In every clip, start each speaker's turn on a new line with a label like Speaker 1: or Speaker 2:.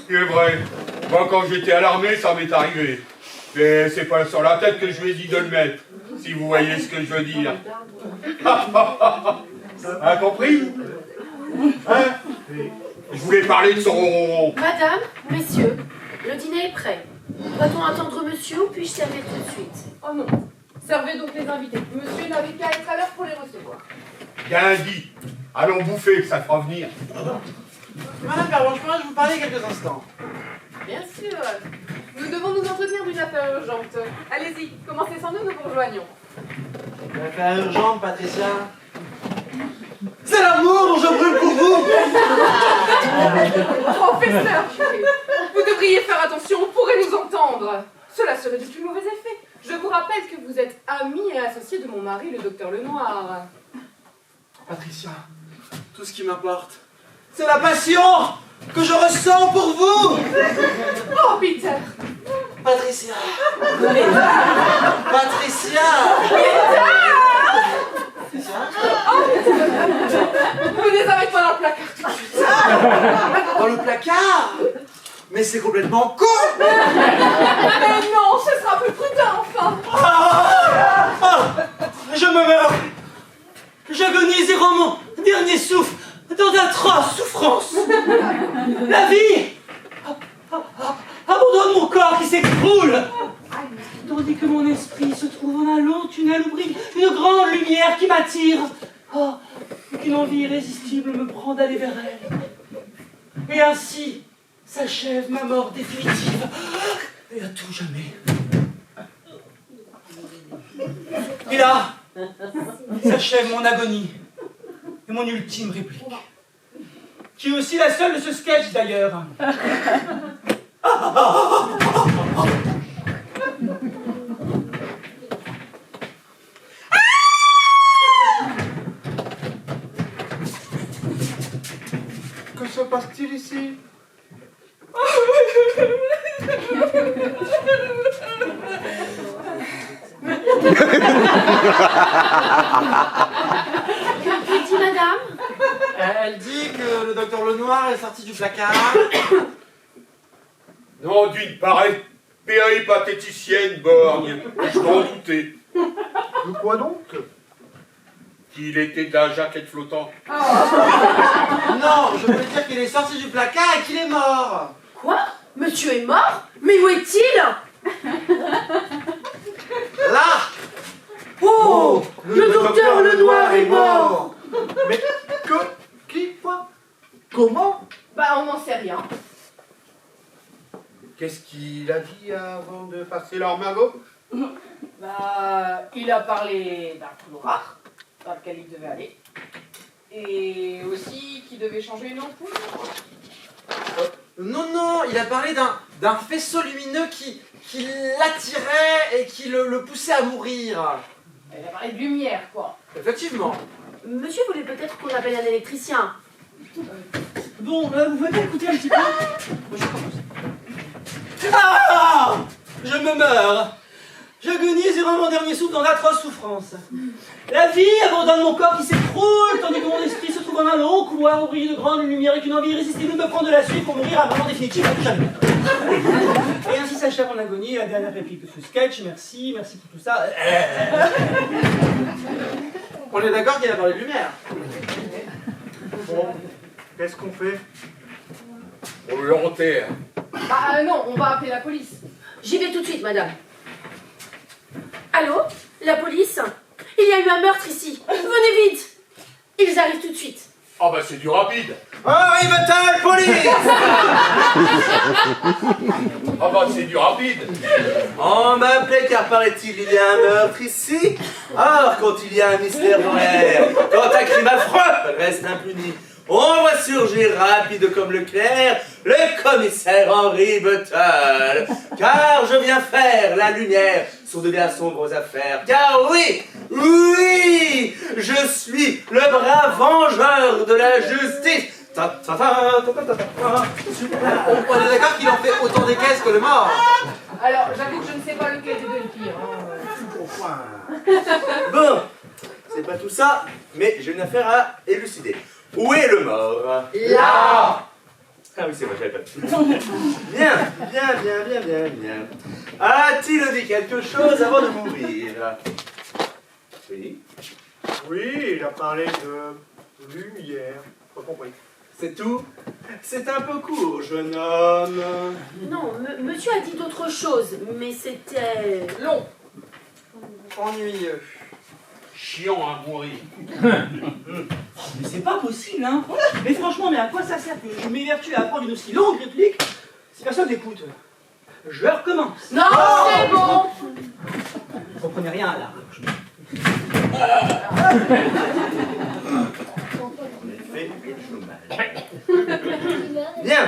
Speaker 1: C'est vrai. Moi, quand j'étais à l'armée, ça m'est arrivé. Mais c'est pas sur la tête que je lui ai dit de le mettre, si vous voyez ce que je veux dire. A compris? Hein? Je voulais parler de son...
Speaker 2: Madame, messieurs, le dîner est prêt. Doit-on attendre monsieur ou puis-je servir tout de suite?
Speaker 3: Oh non, servez donc les invités. Monsieur n'avait qu'à être à l'heure pour les recevoir.
Speaker 1: Bien dit. Allons bouffer, ça fera venir.
Speaker 4: Madame Pervenche, je vous parler quelques instants.
Speaker 3: Bien sûr. Nous devons nous entretenir d'une affaire urgente. Allez-y, commencez sans nous, nous vous rejoignons.
Speaker 4: L'affaire urgente, Patricia. C'est l'amour dont je brûle pour vous.
Speaker 3: Professeur, vous devriez faire attention, on pourrait nous entendre. Cela serait du plus mauvais effet. Je vous rappelle que vous êtes ami et associé de mon mari, le docteur Lenoir.
Speaker 4: Patricia, tout ce qui m'importe, c'est la passion que je ressens pour vous.
Speaker 3: Oh, Peter!
Speaker 4: Patricia. Patricia.
Speaker 3: Venez avec moi dans le placard tout de suite.
Speaker 4: Dans le placard? Mais c'est complètement con.
Speaker 3: Mais non, ce sera plus prudent, enfin.
Speaker 4: Je me meurs. J'agonise et rends mon dernier souffle dans d'atroces souffrances. La vie abandonne mon corps qui s'écroule, tandis que mon esprit se trouve en un long tunnel où brille une grande lumière qui m'attire. Oh, qu'une envie irrésistible me prend d'aller vers elle. Et ainsi s'achève ma mort définitive, et à tout jamais. Et là s'achève mon agonie et mon ultime réplique, qui est aussi la seule de ce sketch d'ailleurs.
Speaker 1: Que se passe-t-il ici?
Speaker 2: Que dit madame?
Speaker 4: Elle dit que le docteur Lenoir est sorti du placard.
Speaker 1: Non, d'une pareille péripatéticienne borgne. Je m'en doutais.
Speaker 5: De quoi donc?
Speaker 1: Qu'il était de la jaquette flottante.
Speaker 4: Non, je voulais dire qu'il est sorti du placard et qu'il est mort.
Speaker 2: Quoi? Monsieur est mort? Mais où est-il?
Speaker 4: Là.
Speaker 2: Oh, le docteur Lenoir est mort.
Speaker 5: Mais qui, quoi? Comment?
Speaker 3: Bah, on n'en sait rien.
Speaker 1: Qu'est-ce qu'il a dit avant de passer leur magot?
Speaker 3: Bah, il a parlé d'un couloir dans lequel il devait aller. Et aussi qu'il devait changer une ampoule.
Speaker 4: Non, non, il a parlé d'un faisceau lumineux qui l'attirait et qui le poussait à mourir.
Speaker 3: Il a parlé de lumière, quoi.
Speaker 4: Effectivement.
Speaker 2: Monsieur voulait peut-être qu'on appelle un électricien.
Speaker 4: Bon, vous venez écouter un petit peu. Moi, je commence. Ah! Je me meurs. J'agonise et rends mon dernier souffle dans d'atroces souffrances. La vie abandonne mon corps qui s'écroule, tandis que mon esprit se trouve en un long couloir où brille de grandes lumières et qu'une envie irrésistible me prend de la suite pour mourir à un moment définitif à tout jamais. Et ainsi s'achève en agonie la dernière réplique de ce sketch. Merci pour tout ça. On est d'accord qu'il a parlé de lumière.
Speaker 5: Bon, qu'est-ce qu'on fait?
Speaker 1: On l'enterre.
Speaker 3: Bah, non, on va appeler la police.
Speaker 2: J'y vais tout de suite, madame. Allô? La police? Il y a eu un meurtre ici. Venez vite. Ils arrivent tout de suite.
Speaker 1: Ah bah c'est du rapide.
Speaker 4: Arrive-t-elle, police?
Speaker 1: Ah bah c'est du rapide.
Speaker 6: On m'appelait car paraît-il il y a un meurtre ici. Or, quand il y a un mystère dans l'air, quand un crime affreux reste impuni, on voit surgir rapide comme le clair le commissaire Henri Buttle. Car je viens faire la lumière sur de bien sombres affaires. Car oui, je suis le bras vengeur de la justice.
Speaker 4: On est d'accord qu'il en fait autant des caisses que le mort.
Speaker 3: Alors, j'avoue que je ne sais pas lequel des deux est le pire.
Speaker 6: Bon, c'est pas tout ça, mais j'ai une affaire à élucider. Où est le mort?
Speaker 3: Là!
Speaker 6: Ah oui, c'est vrai, j'avais pas vu. Bien. A-t-il dit quelque chose avant de mourir? Oui.
Speaker 5: Oui, il a parlé de lumière. Pas compris.
Speaker 6: C'est tout? C'est un peu court, jeune homme.
Speaker 2: Non, monsieur a dit d'autres choses, mais c'était...
Speaker 3: Long. Ennuyeux.
Speaker 1: Chiant à mourir.
Speaker 4: Mais c'est pas possible, hein. Mais franchement, mais à quoi ça sert que je m'évertue à apprendre une aussi longue réplique si personne n'écoute? Je recommence.
Speaker 2: Non, c'est bon.
Speaker 4: Vous comprenez rien à l'art.
Speaker 6: Fait le chômage. Bien.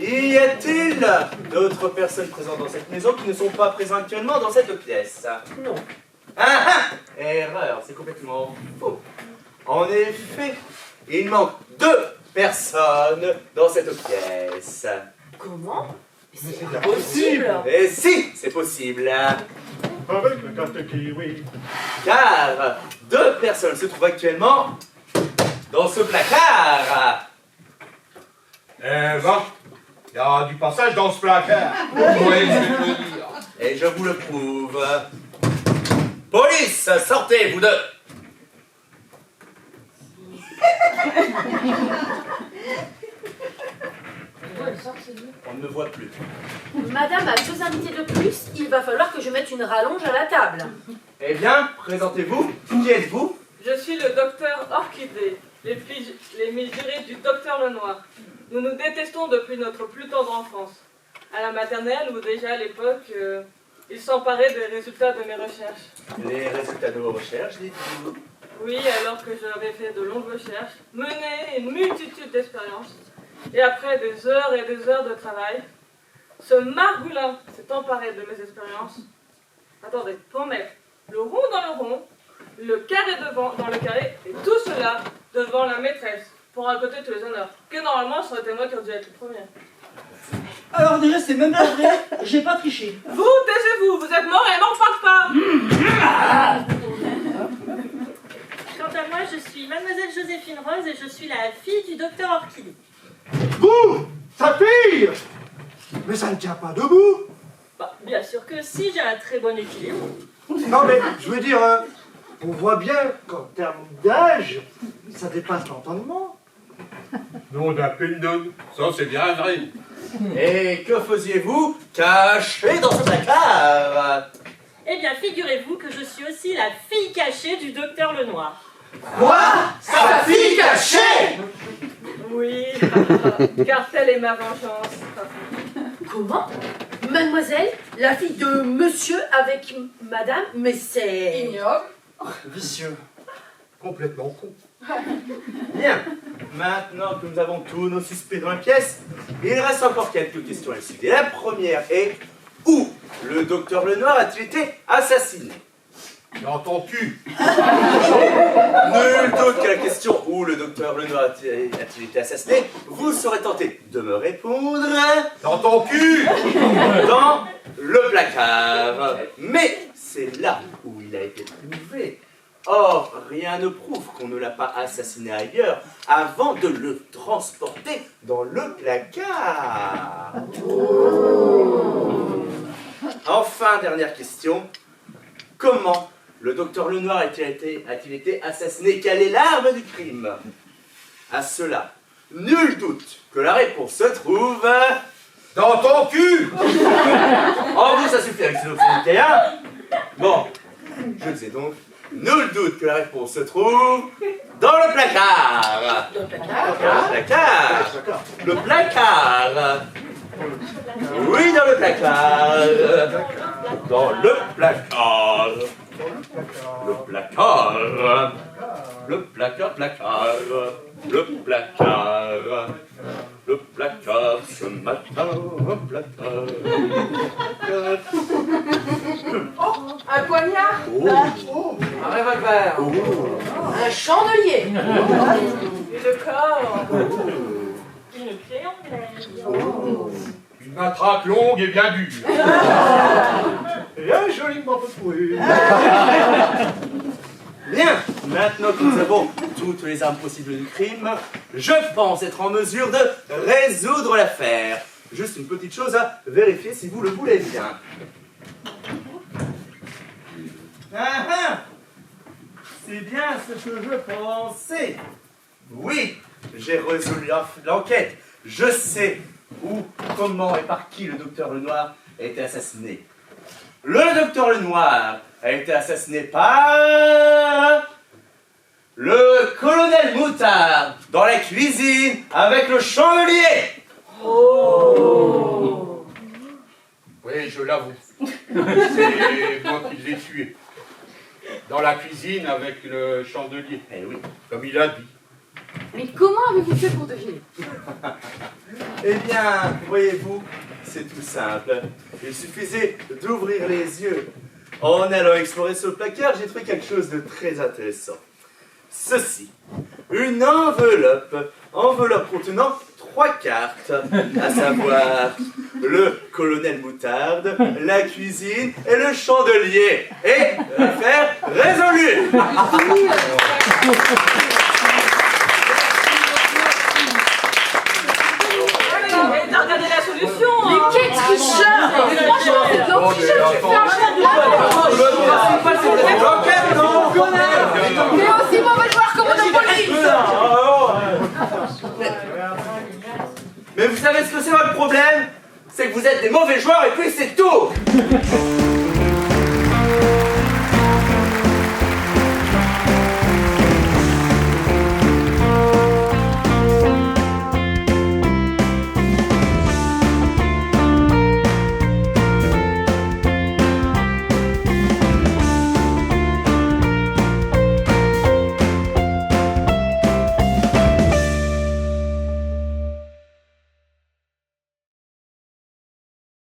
Speaker 6: Y a-t-il d'autres personnes présentes dans cette maison qui ne sont pas présentes actuellement dans cette pièce?
Speaker 2: Non.
Speaker 6: Erreur, c'est complètement faux. En effet, il manque 2 personnes dans cette pièce.
Speaker 2: Comment? Mais c'est
Speaker 5: impossible.
Speaker 2: impossible.
Speaker 6: Et si, c'est possible.
Speaker 5: Avec le carte kiwi.
Speaker 6: Car 2 personnes se trouvent actuellement dans ce placard.
Speaker 1: Va. Il y a du passage dans ce placard. Oui, je vais te le dire.
Speaker 6: Et je vous le prouve. Police, sortez, vous deux. On ne me voit plus.
Speaker 2: Madame a 2 invités de plus, il va falloir que je mette une rallonge à la table.
Speaker 6: Eh bien, présentez-vous. Qui êtes-vous?
Speaker 7: Je suis le docteur Orchidée, les jurés du docteur Lenoir. Nous nous détestons depuis notre plus tendre enfance. À la maternelle, ou déjà à l'époque, il s'emparait des résultats de mes recherches.
Speaker 6: Les résultats de vos recherches, dites-vous?
Speaker 7: Oui, alors que j'avais fait de longues recherches, mené une multitude d'expériences, et après des heures et des heures de travail, ce margoulin s'est emparé de mes expériences. Attendez, pour mettre le rond dans le rond, le carré devant dans le carré, et tout cela devant la maîtresse, pour raconter tous les honneurs, que normalement, ça aurait été moi qui aurais dû être le premier.
Speaker 4: Alors déjà, c'est même pas vrai, j'ai pas triché.
Speaker 7: Vous, taisez-vous, vous êtes mort et n'en parle pas.
Speaker 8: Quant à moi, je suis Mademoiselle Joséphine Rose et je suis la fille du docteur Orchidée.
Speaker 5: Vous, sa fille. Mais ça ne tient pas debout.
Speaker 8: Bah, bien sûr que si, j'ai un très bon équilibre.
Speaker 5: Non mais, je veux dire, on voit bien qu'en termes d'âge, ça dépasse l'entendement.
Speaker 1: Non, d'un non. Ça, c'est bien vrai.
Speaker 6: Et que faisiez-vous caché dans ce placard?
Speaker 8: Eh bien, figurez-vous que je suis aussi la fille cachée du docteur Lenoir.
Speaker 6: Quoi? Sa fille cachée?
Speaker 7: Oui, car telle est ma vengeance.
Speaker 2: Comment? Mademoiselle, la fille de monsieur avec madame, mais c'est...
Speaker 3: Ignoble.
Speaker 5: Vicieux. Complètement con.
Speaker 6: Bien. Maintenant que nous avons tous nos suspects dans la pièce, il reste encore quelques questions à élucider. La première est: où le docteur Lenoir a-t-il été assassiné?
Speaker 1: Dans ton cul.
Speaker 6: Nul doute que la question où le docteur Lenoir a-t-il été assassiné, vous serez tenté de me répondre
Speaker 1: Dans ton cul.
Speaker 6: dans le placard. Mais c'est là où il a été trouvé. Or, rien ne prouve qu'on ne l'a pas assassiné ailleurs avant de le transporter dans le placard. Enfin, dernière question. Comment le docteur Lenoir a-t-il été assassiné? Quelle est l'arme du crime? À cela, nul doute que la réponse se trouve...
Speaker 1: Dans ton cul.
Speaker 6: Oh, vous, ça suffit avec ces obscurités, hein? Bon, je disais donc, nul doute que la réponse se trouve dans le placard.
Speaker 2: Dans le placard?
Speaker 6: Dans le placard. Le placard. Oui, dans le placard. Dans le placard. Le placard. Le placard, placard. Le placard. Le placard ce matin, un placard.
Speaker 3: Oh, un poignard.
Speaker 6: Un revolver.
Speaker 2: Un chandelier.
Speaker 7: Et le corps.
Speaker 8: Une clé anglaise.
Speaker 1: Une matraque longue et bien dure.
Speaker 5: et un joli manteau de fourrure.
Speaker 6: Bien, maintenant que nous avons toutes les armes possibles du crime, je pense être en mesure de résoudre l'affaire. Juste une petite chose à vérifier si vous le voulez bien. Ah ah! C'est bien ce que je pensais. Oui, j'ai résolu l'enquête. Je sais où, comment et par qui le docteur Lenoir a été assassiné. Le docteur Lenoir a été assassiné par le colonel Moutard dans la cuisine avec le chandelier.
Speaker 1: Oui, je l'avoue. C'est moi qui l'ai tué. Dans la cuisine avec le chandelier.
Speaker 6: Eh oui.
Speaker 1: Comme il a dit.
Speaker 3: Mais comment avez-vous fait pour deviner?
Speaker 6: Eh bien, voyez-vous, c'est tout simple. Il suffisait d'ouvrir les yeux. En allant explorer ce placard, j'ai trouvé quelque chose de très intéressant. Ceci, une enveloppe contenant 3 cartes, à savoir le colonel Moutarde, la cuisine et le chandelier. Et l'affaire résolue.
Speaker 7: Regardez la solution.
Speaker 2: Mais quel tricheur! Franchement, c'est de l'anti-jeu, tu fais un jeu de
Speaker 3: Mais aussi mauvais joueur que Monopoly.
Speaker 6: Mais vous savez ce que c'est votre problème? C'est que vous êtes des mauvais joueurs et puis c'est tout.